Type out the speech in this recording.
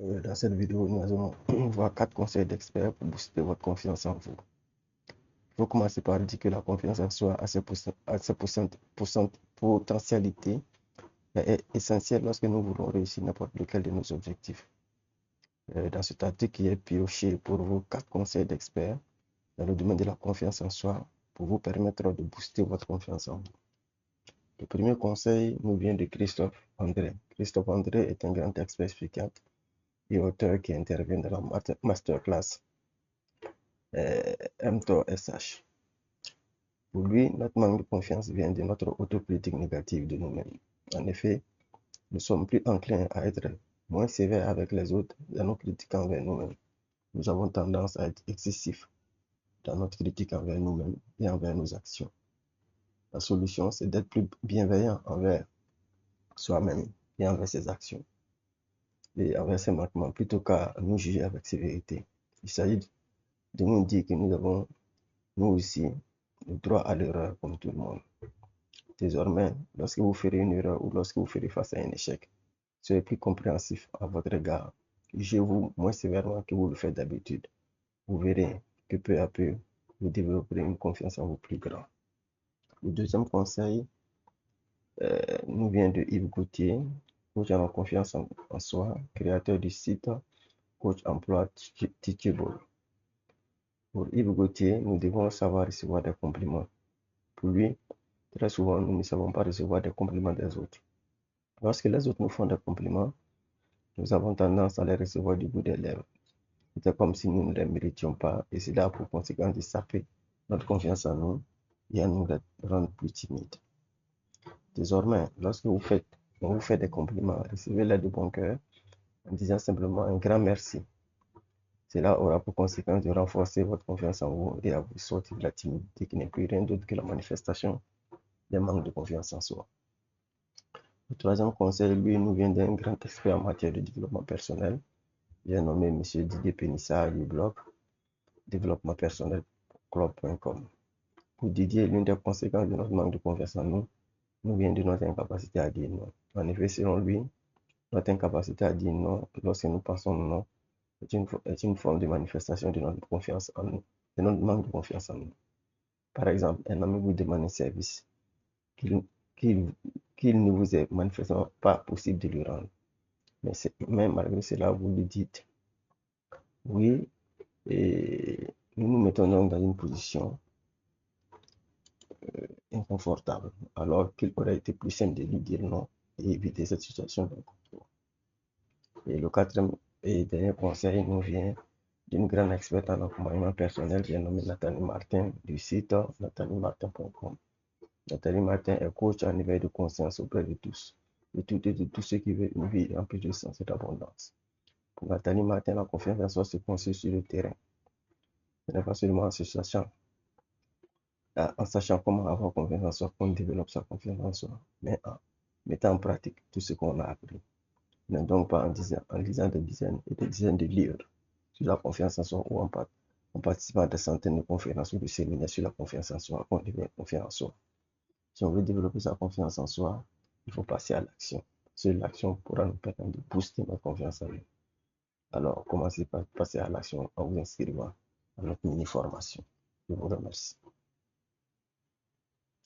Dans cette vidéo, nous allons voir 4 conseils d'experts pour booster votre confiance en vous. Il faut commencer par dire que la confiance en soi a ses potentialités est essentielle lorsque nous voulons réussir n'importe lequel de nos objectifs. Dans cet article qui est pioché pour vous 4 conseils d'experts dans le domaine de la confiance en soi pour vous permettre de booster votre confiance en vous. Le premier conseil nous vient de Christophe André. Christophe André est un grand expert psychiatre et auteur qui intervient dans la masterclass M2SH. Pour lui, notre manque de confiance vient de notre autocritique négative de nous-mêmes. En effet, nous sommes plus enclins à être moins sévères avec les autres dans nos critiques envers nous-mêmes. Nous avons tendance à être excessifs dans notre critique envers nous-mêmes et envers nos actions. La solution, c'est d'être plus bienveillant envers soi-même et envers ses actions et envers ses manquements plutôt qu'à nous juger avec sévérité. Il s'agit de nous dire que nous avons, nous aussi, le droit à l'erreur comme tout le monde. Désormais, lorsque vous ferez une erreur ou lorsque vous ferez face à un échec, soyez plus compréhensif à votre égard. Jugez-vous moins sévèrement que vous le faites d'habitude. Vous verrez que peu à peu, vous développerez une confiance en vous plus grande. Le deuxième conseil nous vient de Yves Gauthier, coach en confiance en soi, créateur du site Coach Emploi Teachable. Pour Yves Gauthier, nous devons savoir recevoir des compliments. Pour lui, très souvent, nous ne savons pas recevoir des compliments des autres. Lorsque les autres nous font des compliments, nous avons tendance à les recevoir du bout des lèvres. C'est comme si nous ne les méritions pas et cela a pour conséquence de saper notre confiance en nous et à nous rendre plus timides. Désormais, lorsque on vous fait des compliments, recevez-les de bon cœur en disant simplement un grand merci. Cela aura pour conséquence de renforcer votre confiance en vous et à vous sortir de la timidité qui n'est plus rien d'autre que la manifestation d'un manque de confiance en soi. Le troisième conseil, lui, nous vient d'un grand expert en matière de développement personnel. J'ai nommé M. Didier Pénissa du blog développementpersonnel.club.com. Pour Didier, l'une des conséquences de notre manque de confiance en nous vient de notre incapacité à dire non. En effet, selon lui, notre incapacité à dire non lorsque nous pensons non est une forme de manifestation de notre confiance en nous, de notre manque de confiance en nous. Par exemple, un ami vous demande un service qu'il ne vous est manifestement pas possible de lui rendre. Mais malgré cela, vous lui dites oui, et nous nous mettons donc dans une position inconfortable, alors qu'il aurait été plus simple de lui dire non et éviter cette situation. Et le quatrième et dernier conseil nous vient d'une grande experte en accompagnement personnel, j'ai nommé Nathalie Martin du site nathaliemartin.com. Nathalie Martin est coach en éveil de conscience auprès de tous, de tous ceux qui veulent une vie remplie de sens et d'abondance. Pour Nathalie Martin, la confiance en soi se construit sur le terrain. Ce n'est pas seulement en sachant comment avoir confiance en soi qu'on développe sa confiance en soi, mais en mettant en pratique tout ce qu'on a appris. Ne donc pas en lisant des dizaines et des dizaines de livres sur la confiance en soi ou en participant à des centaines de conférences ou de séminaires sur la confiance en soi qu'on devient confiant en soi. Si on veut développer sa confiance en soi, il faut passer à l'action. Seule l'action pourra nous permettre de booster notre confiance en nous. Alors, commencez par passer à l'action en vous inscrivant à notre mini-formation. Je vous remercie.